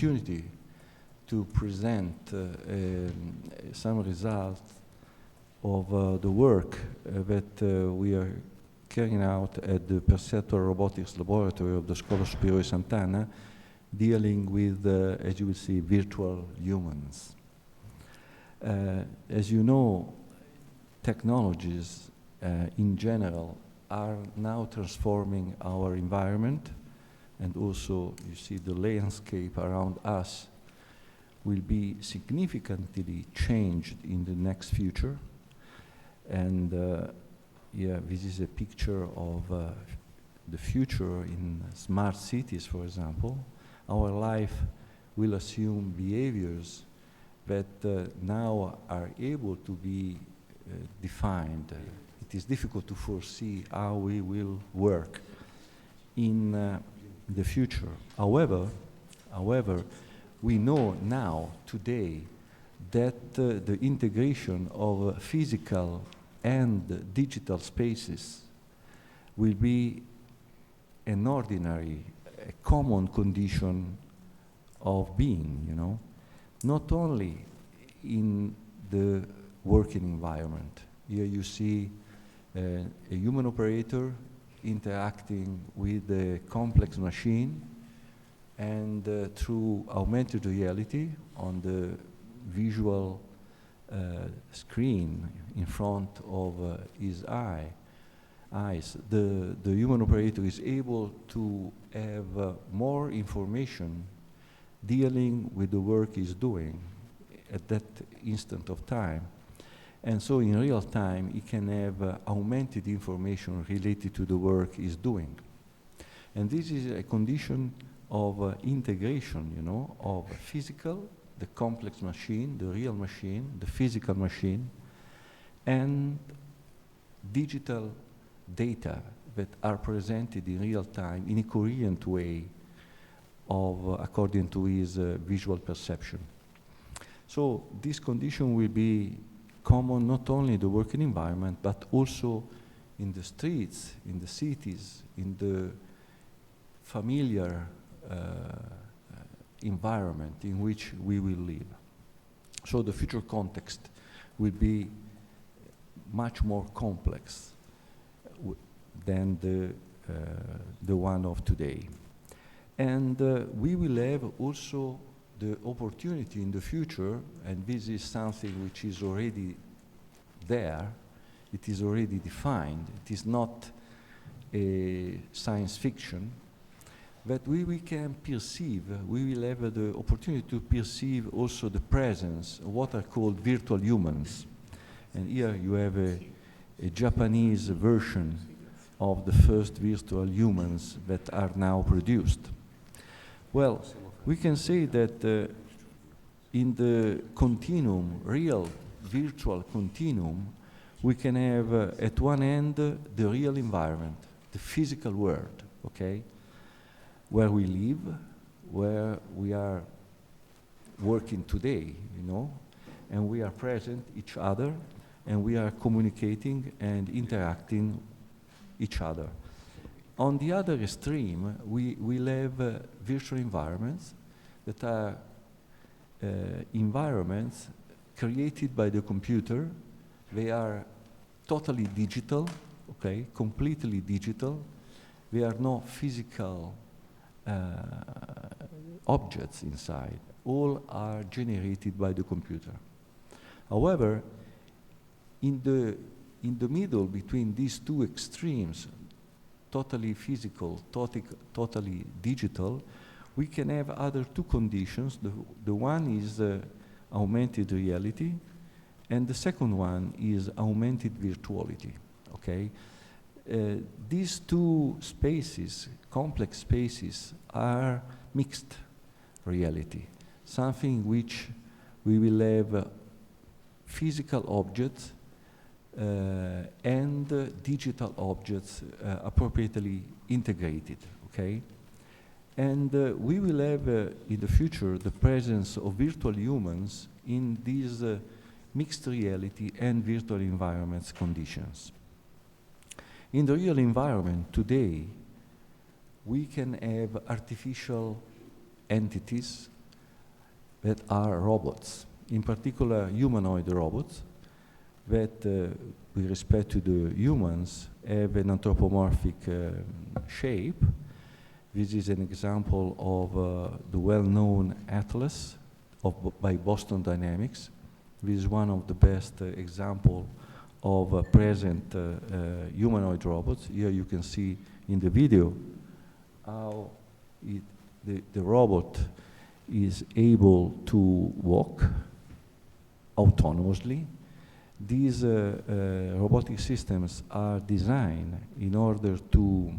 opportunity to present some results of the work that we are carrying out at the Perceptual Robotics Laboratory of the Scuola Superiore Sant'Anna, dealing with, as you will see, virtual humans. As you know, technologies in general are now transforming our environment, and also you see the landscape around us will be significantly changed in the next future. And yeah, this is a picture of the future in smart cities, for example. Our life will assume behaviors that now are able to be defined. It is difficult to foresee how we will work in the future. However, we know now, today, that the integration of physical and digital spaces will be an ordinary, a common condition of being, you know, not only in the working environment. Here you see a human operator interacting with a complex machine, and through augmented reality on the visual screen in front of his eyes, the human operator is able to have more information dealing with the work he's doing at that instant of time. And so in real time, he can have augmented information related to the work he's doing. And this is a condition of integration, you know, of physical, the complex machine, the real machine, the physical machine, and digital data that are presented in real time in a coherent way of according to his visual perception. So this condition will be common not only in the working environment, but also in the streets, in the cities, in the familiar environment in which we will live. So the future context will be much more complex than the one of today. And we will have also the opportunity in the future, and this is something which is already there, it is already defined, it is not a science fiction, that we can perceive, we will have the opportunity to perceive also the presence of what are called virtual humans. And here you have a Japanese version of the first virtual humans that are now produced. Well, we can say that in the continuum, real virtual continuum, we can have at one end the real environment, the physical world, okay? Where we live, where we are working today, you know, and we are present each other, and we are communicating and interacting each other. On the other extreme, we will have virtual environments that are environments created by the computer. They are totally digital, okay, completely digital. There are no physical objects inside. All are generated by the computer. However, in the middle between these two extremes, totally physical, totally digital, we can have other two conditions. The one is augmented reality, and the second one is augmented virtuality, okay? These two spaces, complex spaces, are mixed reality, something which we will have physical objects and digital objects appropriately integrated, okay? And we will have in the future the presence of virtual humans in these mixed reality and virtual environments conditions. In the real environment today, we can have artificial entities that are robots, in particular humanoid robots, that with respect to the humans have an anthropomorphic shape. This is an example of the well-known atlas by Boston Dynamics. This is one of the best example of present humanoid robots. Here you can see in the video how the robot is able to walk autonomously. These robotic systems are designed in order to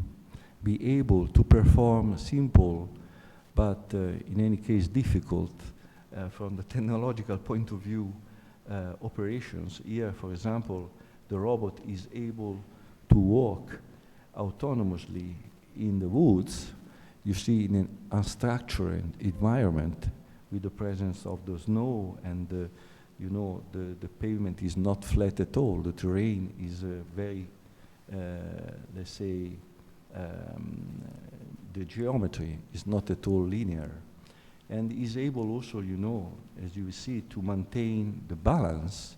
be able to perform simple, but in any case difficult, from the technological point of view, operations. Here, for example, the robot is able to walk autonomously in the woods. You see, in an unstructured environment with the presence of the snow and you know, the pavement is not flat at all. The terrain is very, let's say, the geometry is not at all linear. And is able also, you know, as you see, to maintain the balance.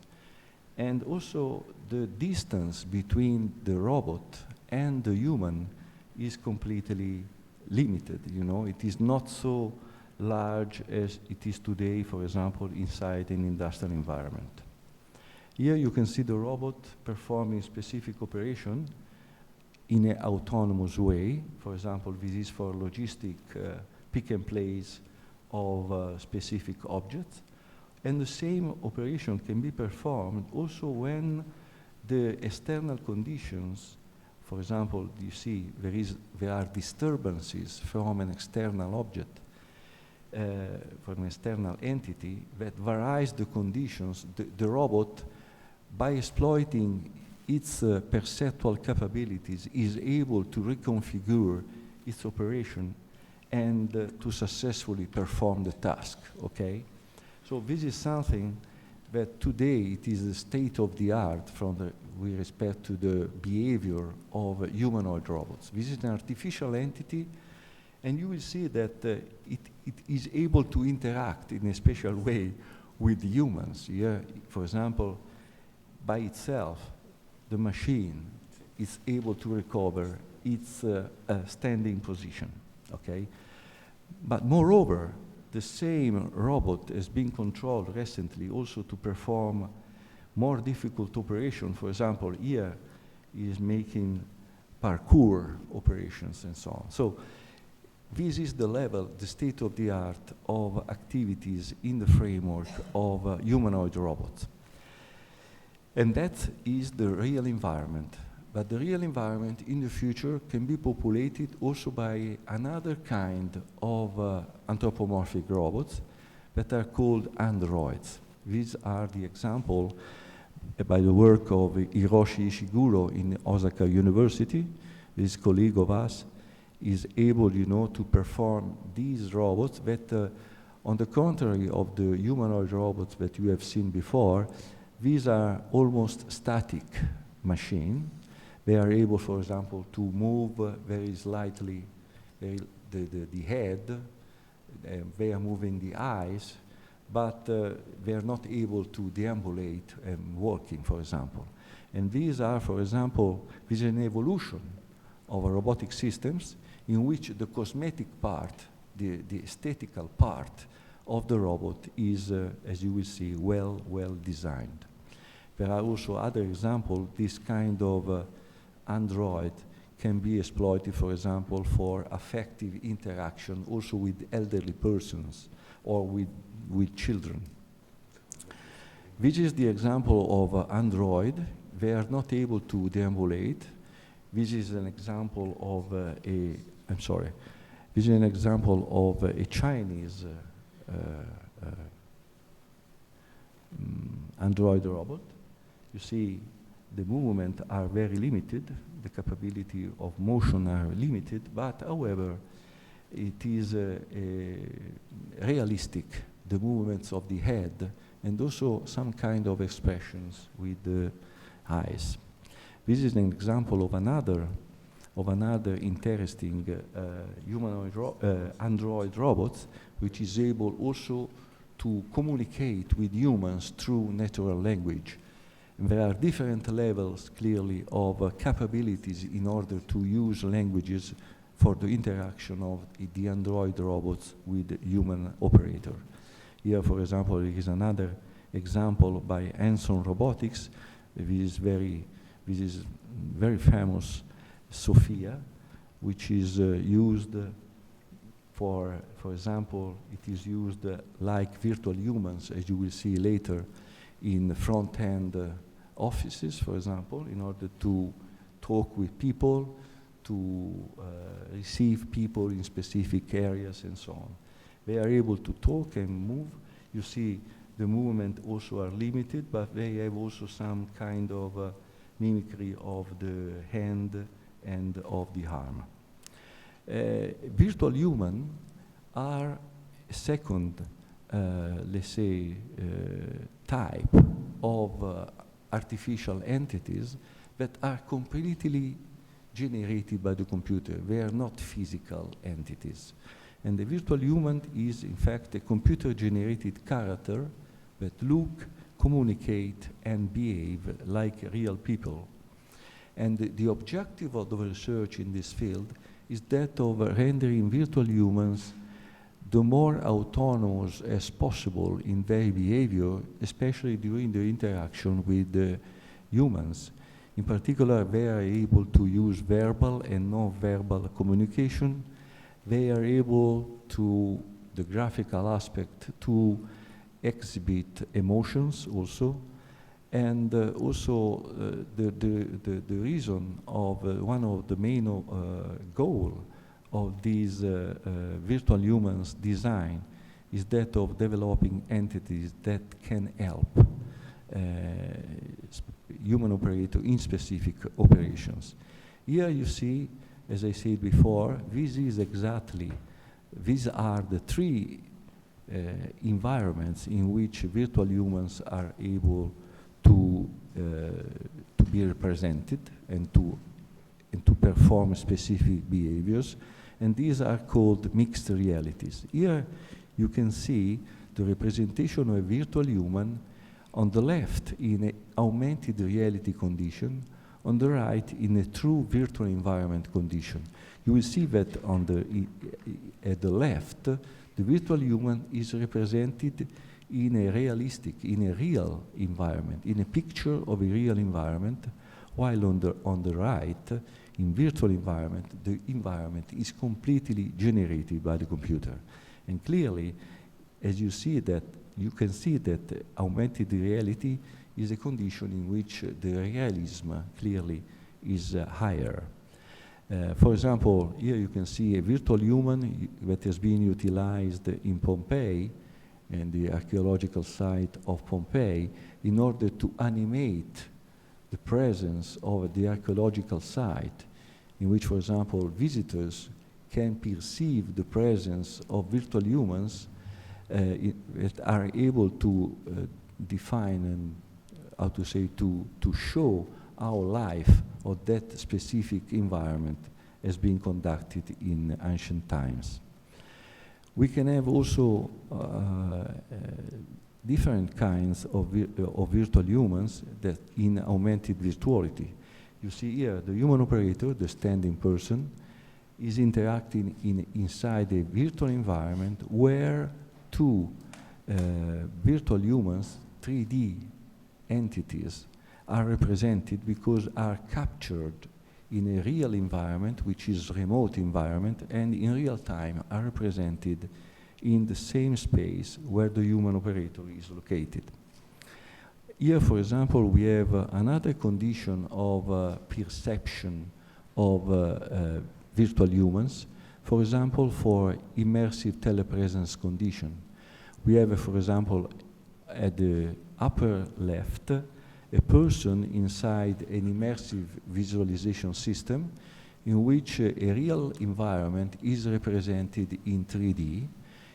And also the distance between the robot and the human is completely limited, you know. It is not so large as it is today, for example, inside an industrial environment. Here you can see the robot performing specific operation in an autonomous way. For example, this is for logistic pick and place of specific objects. And the same operation can be performed also when the external conditions, for example, you see there are disturbances from an external object, from an external entity that varies the conditions. The robot, by exploiting its perceptual capabilities, is able to reconfigure its operation and to successfully perform the task, okay? So this is something that today it is the state of the art with respect to the behavior of humanoid robots. This is an artificial entity, and you will see that it is able to interact in a special way with humans. Here, for example, by itself, the machine is able to recover its standing position, okay? But moreover, the same robot has been controlled recently also to perform more difficult operations. For example, here is making parkour operations and so on. So this is the level, the state of the art of activities in the framework of humanoid robots. And that is the real environment. But the real environment in the future can be populated also by another kind of anthropomorphic robots that are called androids. These are the example by the work of Hiroshi Ishiguro in Osaka University. This colleague of us is able, you know, to perform these robots that, on the contrary of the humanoid robots that you have seen before, these are almost static machines. They are able, for example, to move very slightly the head. They are moving the eyes, but they are not able to deambulate walking, for example. And these are, for example, this is an evolution of robotic systems in which the cosmetic part, the aesthetical part of the robot is, as you will see, well designed. There are also other examples. This kind of android can be exploited, for example, for affective interaction also with elderly persons or with children. This is the example of android. They are not able to deambulate. This is an example of this is an example of a Chinese android robot. You see, the movements are very limited, the capability of motion are limited, but however, it is realistic, the movements of the head, and also some kind of expressions with the eyes. This is an example of another interesting humanoid android robot, which is able also to communicate with humans through natural language. And there are different levels, clearly, of capabilities in order to use languages for the interaction of the android robots with the human operator. Here, for example, there is another example by Hanson Robotics. This is very famous Sophia, which is used for example, it is used like virtual humans, as you will see later, in front-end offices, for example, in order to talk with people, to receive people in specific areas and so on. They are able to talk and move. You see the movement also are limited, but they have also some kind of mimicry of the hand and of the arm. Virtual humans are a second, let's say, type of artificial entities that are completely generated by the computer. They are not physical entities. And the virtual human is, in fact, a computer-generated character that look, communicate, and behave like real people. And the objective of the research in this field is that of rendering virtual humans the more autonomous as possible in their behavior, especially during the interaction with humans. In particular, they are able to use verbal and non-verbal communication. They are able to, the graphical aspect, to exhibit emotions also. And also the reason of one of the main goal of these virtual humans design is that of developing entities that can help human operator in specific operations. Here you see, as I said before, these are the three environments in which virtual humans are able to be represented and to perform specific behaviors, and these are called mixed realities. Here you can see the representation of a virtual human on the left in an augmented reality condition, on the right in a true virtual environment condition. You will see that at the left, the virtual human is represented in a real environment, in a picture of a real environment, while on the right, in virtual environment, the environment is completely generated by the computer. And clearly, as you see that, you can see that augmented reality is a condition in which the realism clearly is higher. For example, here you can see a virtual human that has been utilized in Pompeii, and the archaeological site of Pompeii, in order to animate the presence of the archaeological site, in which, for example, visitors can perceive the presence of virtual humans that are able to define and, how to say, to show how life of that specific environment has been conducted in ancient times. We can have also different kinds of virtual humans that in augmented virtuality. You see here the human operator, the standing person, is interacting inside a virtual environment where two virtual humans, 3D entities, are represented because are captured in a real environment, which is remote environment, and in real time are represented in the same space where the human operator is located. Here, for example, we have another condition of perception of virtual humans. For example, for immersive telepresence condition. We have, for example, at the upper left, a person inside an immersive visualization system in which a real environment is represented in 3D.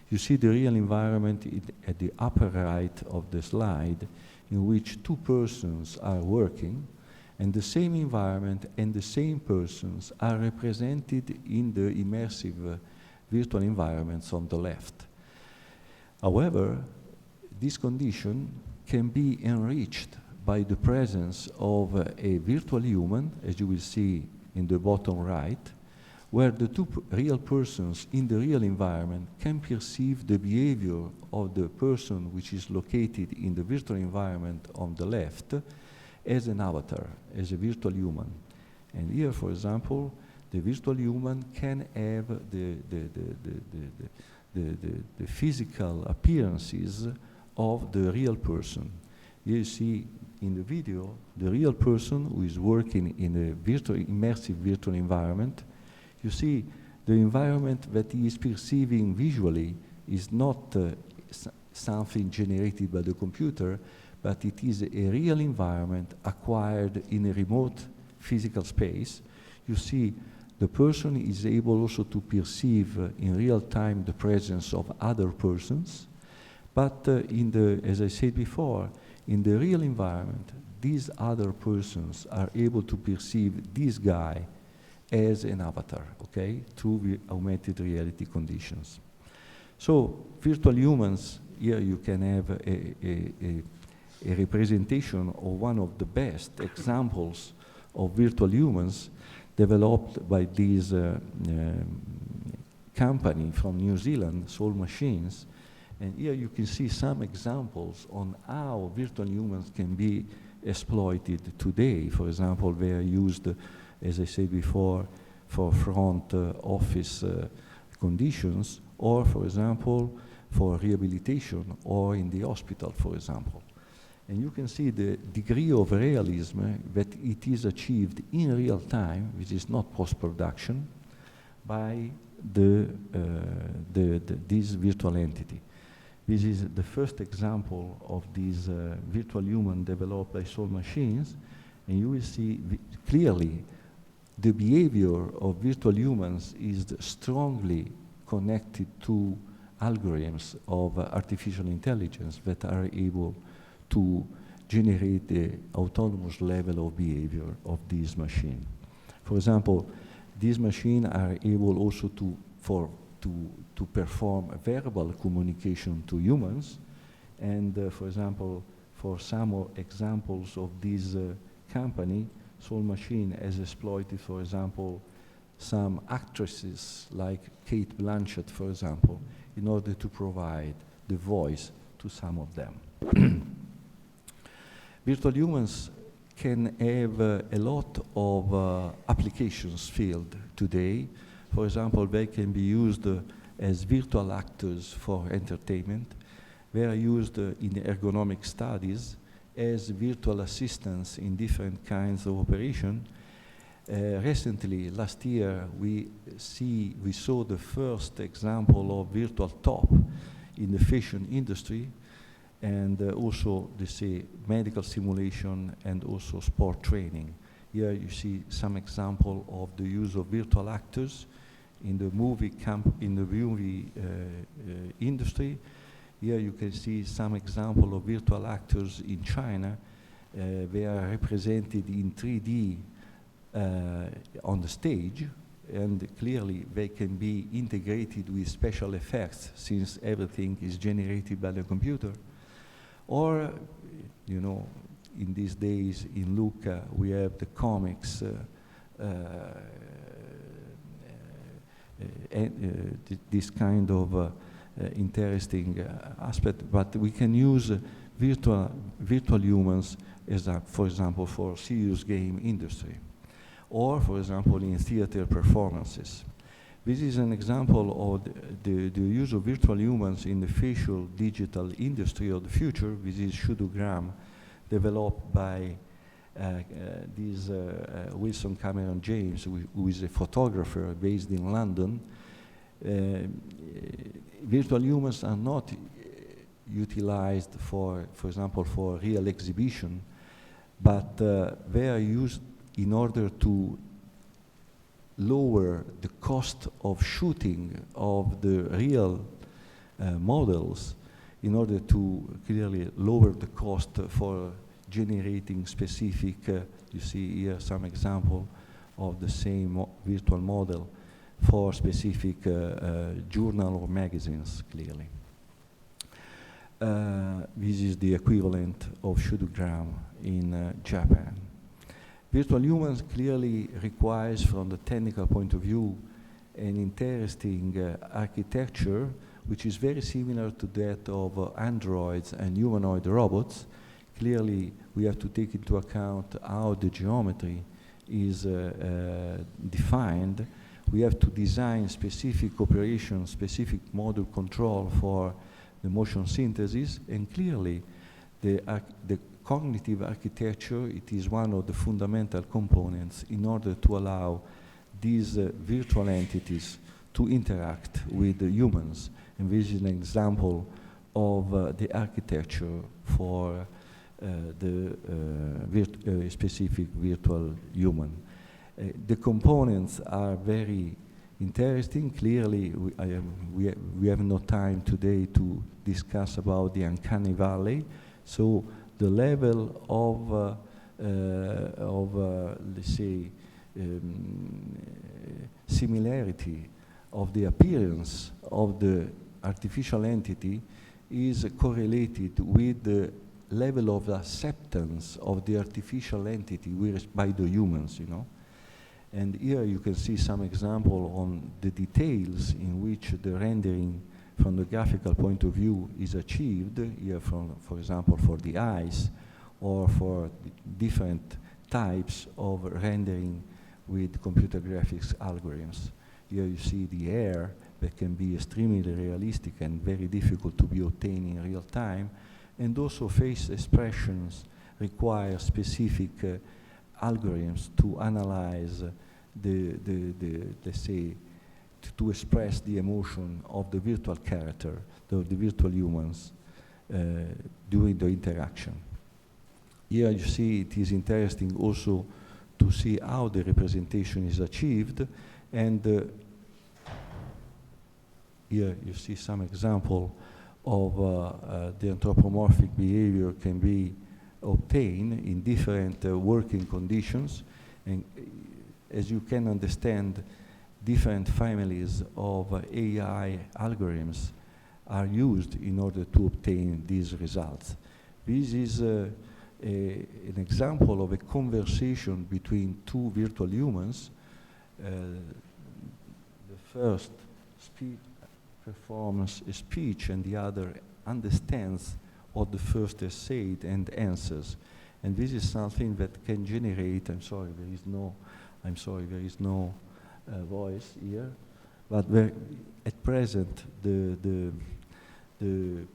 You see the real environment at the upper right of the slide, in which two persons are working, and the same environment and the same persons are represented in the immersive virtual environments on the left. However, this condition can be enriched by the presence of a virtual human, as you will see in the bottom right, where the two real persons in the real environment can perceive the behavior of the person which is located in the virtual environment on the left as an avatar, as a virtual human. And here, for example, the virtual human can have the physical appearances of the real person. Here you see in the video the real person who is working in a immersive virtual environment. You see the environment that he is perceiving visually is not something generated by the computer, but it is a real environment acquired in a remote physical space. You see the person is able also to perceive in real time the presence of other persons, but as I said before, in the real environment, these other persons are able to perceive this guy as an avatar, okay, through augmented reality conditions. So virtual humans, here you can have a representation of one of the best examples of virtual humans developed by this company from New Zealand, Soul Machines. And here you can see some examples on how virtual humans can be exploited today. For example, they are used, as I said before, for front office conditions, or, for example, for rehabilitation, or in the hospital, for example. And you can see the degree of realism that it is achieved in real time, which is not post-production, by this virtual entity. This is the first example of this virtual human developed by Soul Machines, and you will see clearly the behavior of virtual humans is strongly connected to algorithms of artificial intelligence that are able to generate the autonomous level of behavior of this machine. For example, these machines are able also to perform verbal communication to humans, and for example, for some examples of this company, Soul Machine has exploited, for example, some actresses like Kate Blanchett, for example, in order to provide the voice to some of them. Virtual humans can have a lot of applications field today. For example, they can be used as virtual actors for entertainment. They are used in ergonomic studies as virtual assistants in different kinds of operation. Recently, last year, we saw the first example of virtual top in the fashion industry, and also medical simulation and also sport training. Here you see some example of the use of virtual actors in the movie industry. Here you can see some example of virtual actors in China. They are represented in 3D on the stage, and clearly they can be integrated with special effects since everything is generated by the computer. Or, you know, in these days in Luca we have the comics, this kind of interesting aspect, but we can use virtual humans as for example, for serious game industry, or for example in theater performances. This is an example of the use of virtual humans in the facial digital industry of the future. This is Pseudogram, developed by this Wilson Cameron James, who is a photographer based in London. Virtual humans are not utilized for example, for real exhibition, but they are used in order to lower the cost of shooting of the real models, in order to clearly lower the cost for generating specific, you see here some example of the same virtual model for specific journal or magazines, clearly. This is the equivalent of Shodogram in Japan. Virtual humans clearly requires, from the technical point of view, an interesting architecture which is very similar to that of androids and humanoid robots. Clearly, we have to take into account how the geometry is defined. We have to design specific operations, specific module control for the motion synthesis, and clearly the cognitive architecture, it is one of the fundamental components in order to allow these virtual entities to interact with the humans. And this is an example of the architecture for the specific virtual human. The components are very interesting. Clearly, we have no time today to discuss about the uncanny valley. So the level of let's say, similarity of the appearance of the artificial entity is correlated with the level of acceptance of the artificial entity by the humans, you know. And here you can see some example on the details in which the rendering from the graphical point of view is achieved, here for example, for the eyes, or for different types of rendering with computer graphics algorithms. Here you see the hair that can be extremely realistic and very difficult to be obtained in real time, and also face expressions require specific algorithms to analyze let's say, to express the emotion of the virtual character, the virtual humans during the interaction. Here you see it is interesting also to see how the representation is achieved, and here you see some example of the anthropomorphic behavior can be obtained in different working conditions. And as you can understand, different families of AI algorithms are used in order to obtain these results. This is an example of a conversation between two virtual humans. The first performs a speech and the other understands what the first has said and answers. And this is something that can generate, I'm sorry, there is no voice here, but at present the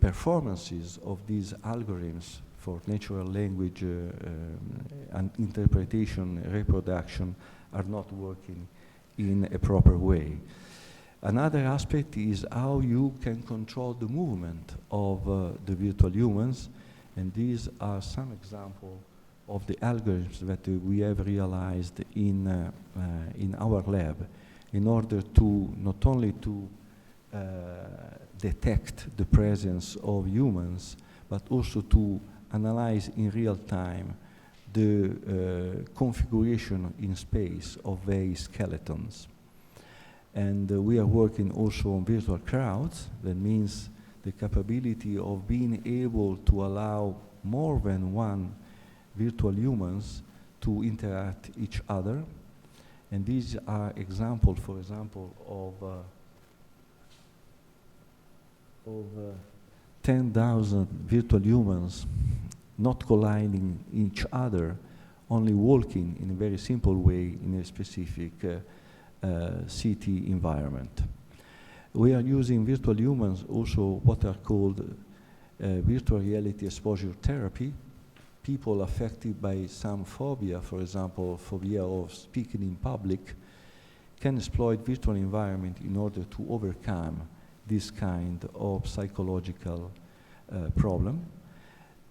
performances of these algorithms for natural language and interpretation, reproduction are not working in a proper way. Another aspect is how you can control the movement of the virtual humans, and these are some examples of the algorithms that we have realized in our lab in order to not only to detect the presence of humans, but also to analyze in real time the configuration in space of various skeletons. And we are working also on virtual crowds. That means the capability of being able to allow more than one virtual humans to interact each other. And these are examples, for example, of 10,000 virtual humans not colliding each other, only walking in a very simple way in a specific city environment. We are using virtual humans also what are called virtual reality exposure therapy. People affected by some phobia, for example, phobia of speaking in public, can exploit virtual environment in order to overcome this kind of psychological problem.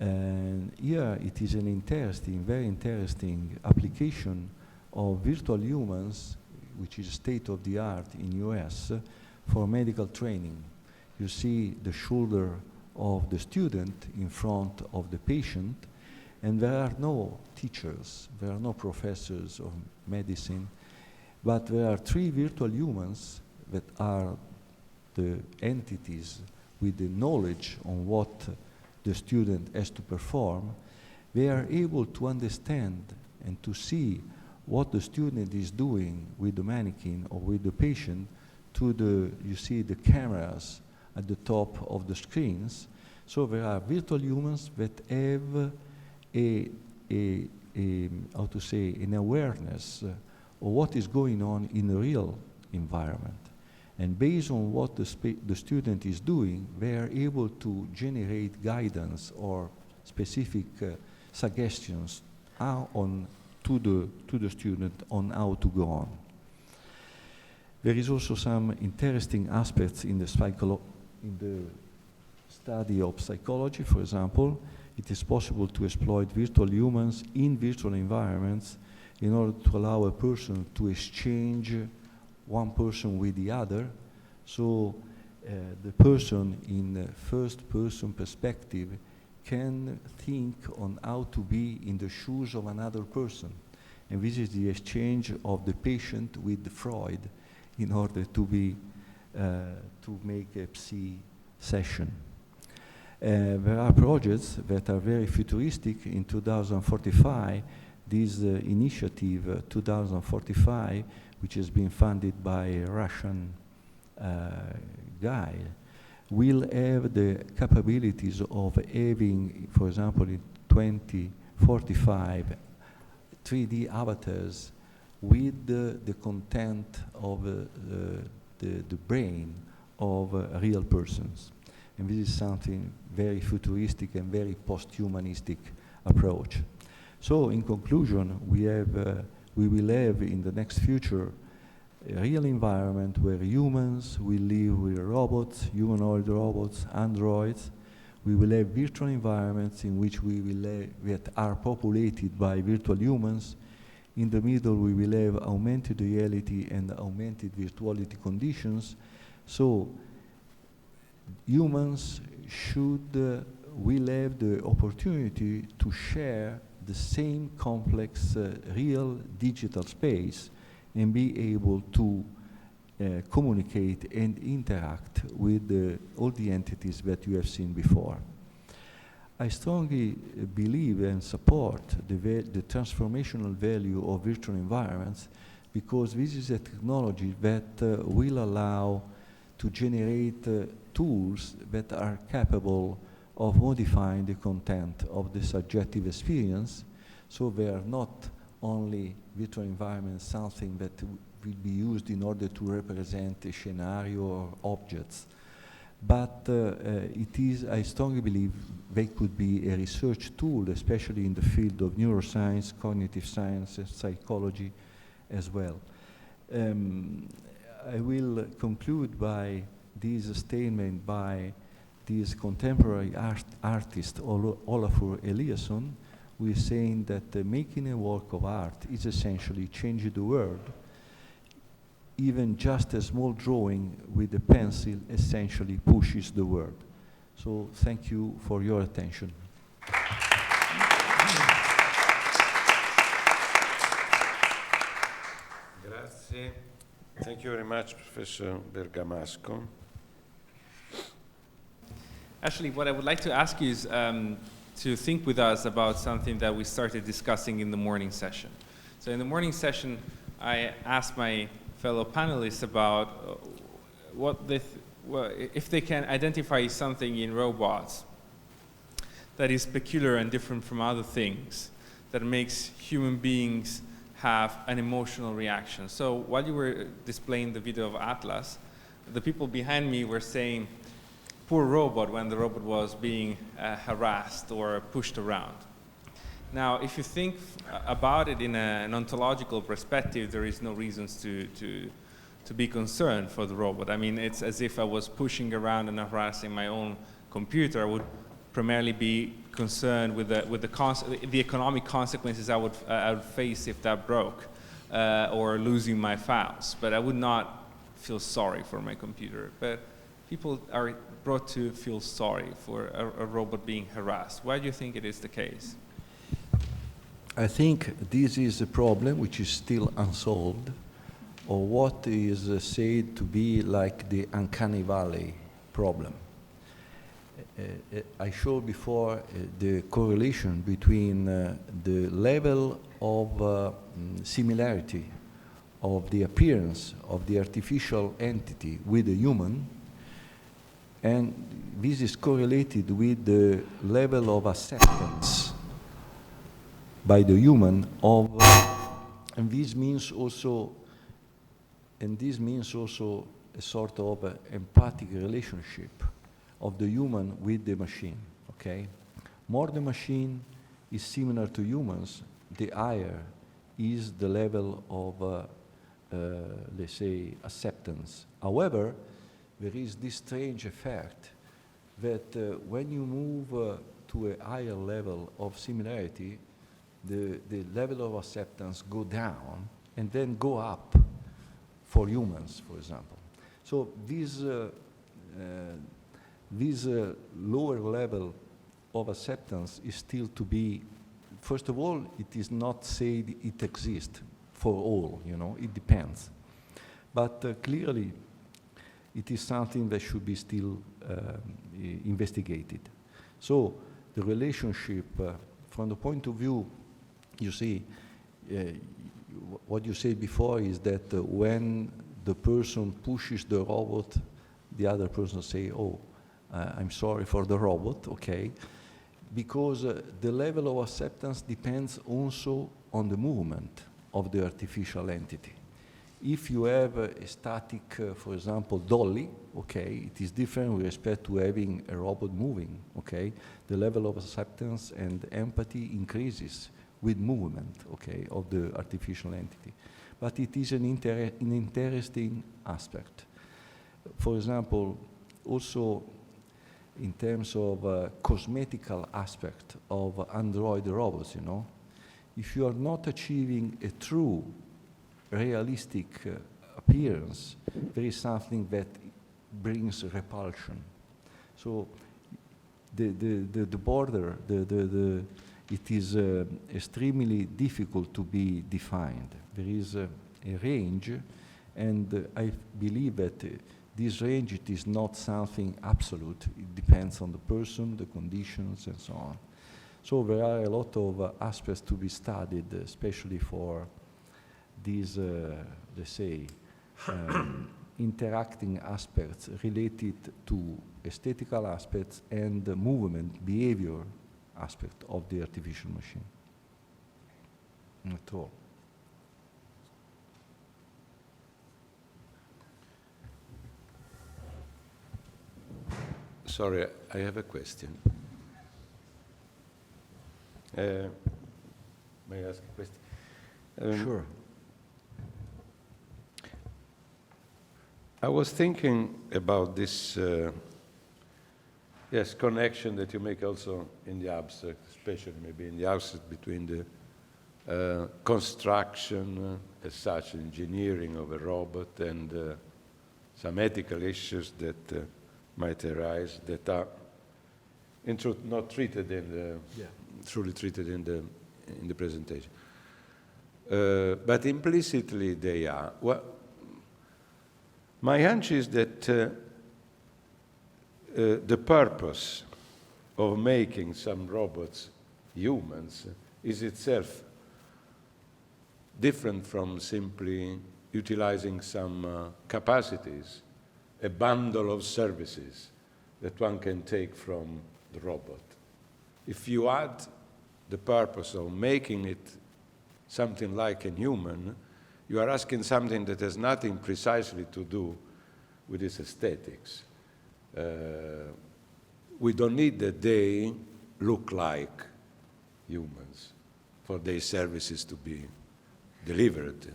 And here it is an interesting, very interesting application of virtual humans, which is state-of-the-art in US, for medical training. You see the shoulder of the student in front of the patient, and there are no teachers, there are no professors of medicine, but there are three virtual humans that are the entities with the knowledge on what the student has to perform, they are able to understand and to see what the student is doing with the mannequin or with the patient to the, you see the cameras at the top of the screens. So there are virtual humans that have how to say, an awareness of what is going on in the real environment. And based on what the student is doing, they are able to generate guidance or specific suggestions to the student on how to go on. There is also some interesting aspects in the study of psychology. For example, it is possible to exploit virtual humans in virtual environments in order to allow a person to exchange one person with the other. So the person in first-person perspective can think on how to be in the shoes of another person. And this is the exchange of the patient with Freud in order to make a psi session. There are projects that are very futuristic. In 2045, this initiative 2045, which has been funded by a Russian guy, will have the capabilities of having, for example, in 2045, 3D avatars with the content of the brain of real persons. And this is something very futuristic and very post-humanistic approach. So in conclusion, we will have in the next future a real environment where humans will live with robots, humanoid robots, androids. We will have virtual environments in which we will that are populated by virtual humans. In the middle, we will have augmented reality and augmented virtuality conditions. So humans will have the opportunity to share the same complex real digital space and be able to communicate and interact with all the entities that you have seen before. I strongly believe and support the transformational value of virtual environments, because this is a technology that will allow to generate tools that are capable of modifying the content of the subjective experience. So they are not only virtual environments, something that will be used in order to represent a scenario or objects. But I strongly believe they could be a research tool, especially in the field of neuroscience, cognitive science, and psychology as well. I will conclude by this statement by this contemporary artist, Olafur Eliasson, who is saying that making a work of art is essentially changing the world. Even just a small drawing with a pencil essentially pushes the world. So thank you for your attention. Grazie. Thank you very much, Professor Bergamasco. Actually, what I would like to ask you is to think with us about something that we started discussing in the morning session. So in the morning session, I asked my fellow panelists about if they can identify something in robots that is peculiar and different from other things, that makes human beings have an emotional reaction. So while you were displaying the video of Atlas, the people behind me were saying, poor robot, when the robot was being harassed or pushed around. Now, if you think about it in an ontological perspective, there is no reasons to be concerned for the robot. I mean, it's as if I was pushing around and harassing my own computer. I would primarily be concerned with the economic consequences I would face if that broke, or losing my files. But I would not feel sorry for my computer. But people are brought to feel sorry for a robot being harassed. Why do you think it is the case? I think this is a problem which is still unsolved, or what is said to be like the uncanny valley problem. I showed before the correlation between the level of similarity of the appearance of the artificial entity with the human, and this is correlated with the level of acceptance by the human of, and this means also a sort of empathic relationship of the human with the machine, okay? More the machine is similar to humans, the higher is the level of, let's say, acceptance. However, there is this strange effect that when you move to a higher level of similarity, the level of acceptance go down and then go up for humans, for example. So this lower level of acceptance is still to be, first of all, it is not said it exists for all, you know, it depends. But clearly, it is something that should be still investigated. So the relationship, from the point of view, you see, what you said before is that when the person pushes the robot, the other person say, oh, I'm sorry for the robot, okay? Because the level of acceptance depends also on the movement of the artificial entity. If you have a static, for example, dolly, okay, it is different with respect to having a robot moving, okay? The level of acceptance and empathy increases with movement, okay, of the artificial entity. But it is an interesting aspect. For example, also in terms of cosmetical aspect of android robots, you know, if you are not achieving a true realistic appearance, there is something that brings repulsion. So the border, it is extremely difficult to be defined. There is a range, and I believe that this range, it is not something absolute. It depends on the person, the conditions, and so on. So there are a lot of aspects to be studied, especially for these, let's say, interacting aspects related to aesthetical aspects and the movement, behavior aspect of the artificial machine. At all. Sorry, I have a question. May I ask a question? Sure. I was thinking about this, connection that you make also in the abstract, especially maybe in the abstract between the construction as such, engineering of a robot, and some ethical issues that might arise that are, in truth, not treated in the, truly treated in the presentation. But implicitly they are. Well, my hunch is that the purpose of making some robots humans is itself different from simply utilizing some capacities, a bundle of services that one can take from the robot. If you add the purpose of making it something like a human, you are asking something that has nothing precisely to do with its aesthetics. We don't need that they look like humans for their services to be delivered,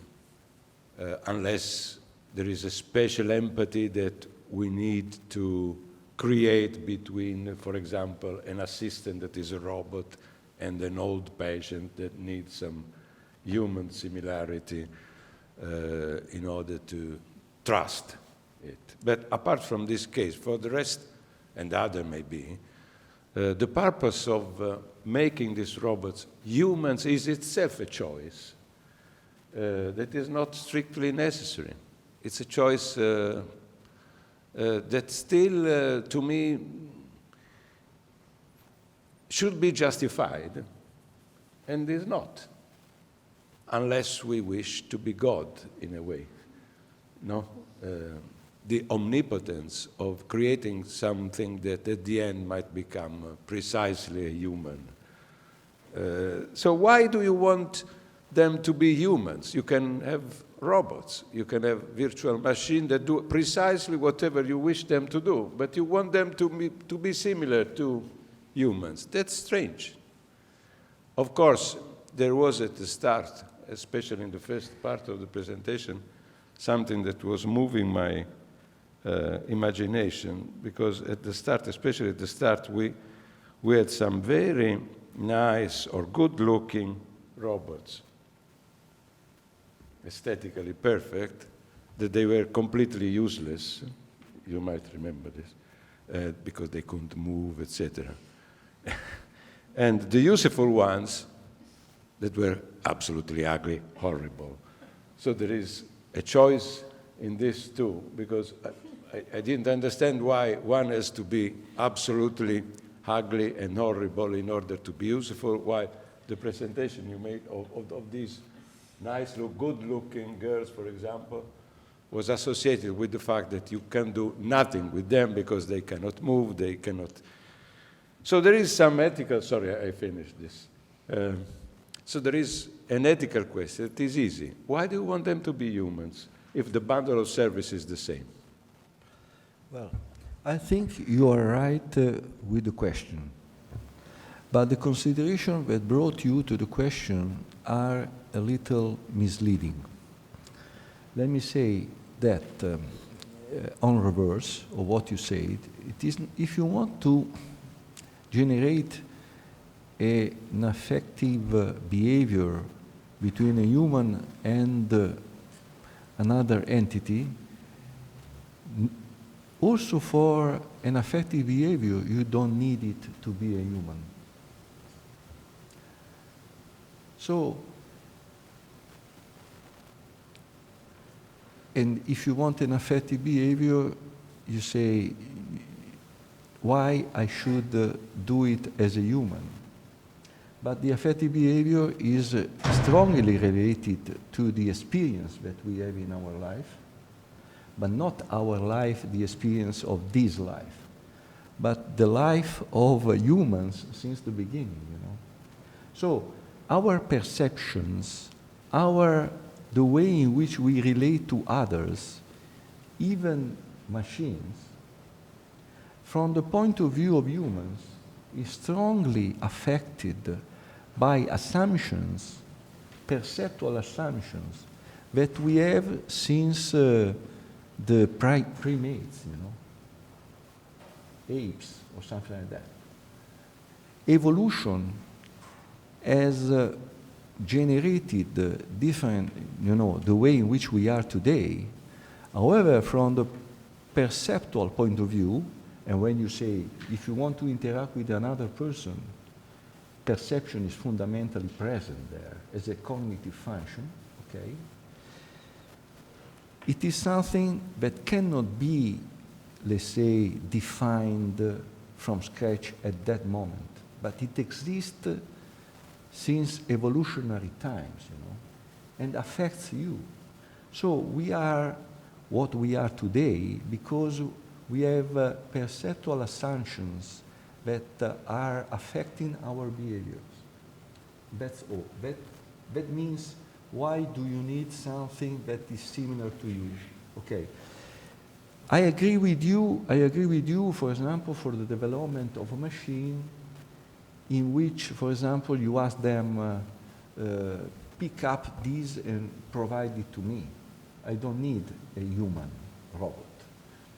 unless there is a special empathy that we need to create between, for example, an assistant that is a robot and an old patient that needs some human similarity in order to trust it. But apart from this case, for the rest, and other maybe, the purpose of making these robots humans is itself a choice that is not strictly necessary. It's a choice that still, to me, should be justified, and is not, unless we wish to be God in a way. No? The omnipotence of creating something that at the end might become precisely a human. So why do you want them to be humans? You can have robots, you can have virtual machines that do precisely whatever you wish them to do, but you want them to be similar to humans. That's strange. Of course, there was at the start, especially in the first part of the presentation, something that was moving my imagination, because at the start, especially at the start, we had some very nice or good-looking robots, aesthetically perfect, that they were completely useless. You might remember this, because they couldn't move, etc. And the useful ones that were absolutely ugly, horrible. So there is a choice in this too, because I didn't understand why one has to be absolutely ugly and horrible in order to be useful, while the presentation you made of these nice, good-looking girls, for example, was associated with the fact that you can do nothing with them because they cannot move, they cannot. So there is some ethical, sorry, I finished this. So there is an ethical question. It is easy. Why do you want them to be humans if the bundle of service is the same? Well, I think you are right with the question. But the considerations that brought you to the question are a little misleading. Let me say that on reverse of what you said, it is, if you want to generate an affective behavior between a human and another entity, also for an affective behavior, you don't need it to be a human. So, and if you want an affective behavior, you say, why I should do it as a human? But the affective behavior is strongly related to the experience that we have in our life, but not our life, the experience of this life, but the life of humans since the beginning, you know. So our perceptions, the way in which we relate to others, even machines, from the point of view of humans, is strongly affected by assumptions, perceptual assumptions, that we have since the primates, you know, apes or something like that. Evolution has generated different, you know, the way in which we are today. However, from the perceptual point of view, and when you say, if you want to interact with another person, perception is fundamentally present there as a cognitive function, okay? It is something that cannot be, let's say, defined from scratch at that moment, but it exists since evolutionary times, you know, and affects you. So we are what we are today because we have perceptual assumptions that are affecting our behaviors. That's all. That means, why do you need something that is similar to you? Okay. I agree with you, for example, for the development of a machine in which, for example, you ask them, pick up this and provide it to me. I don't need a human robot.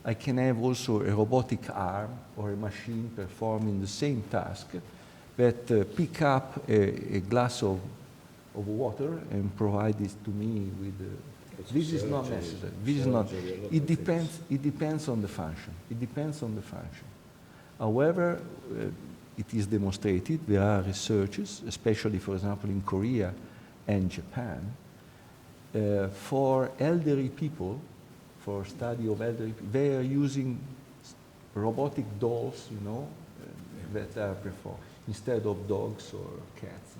I can have also a robotic arm or a machine performing the same task that pick up a glass of water and provide it to me with. This is not necessary. This is not. It depends. It depends on the function. It depends on the function. However, it is demonstrated. There are researches, especially, for example, in Korea and Japan, for elderly people. For study of elderly people, they are using robotic dolls, you know, that are performed. instead of dogs or cats.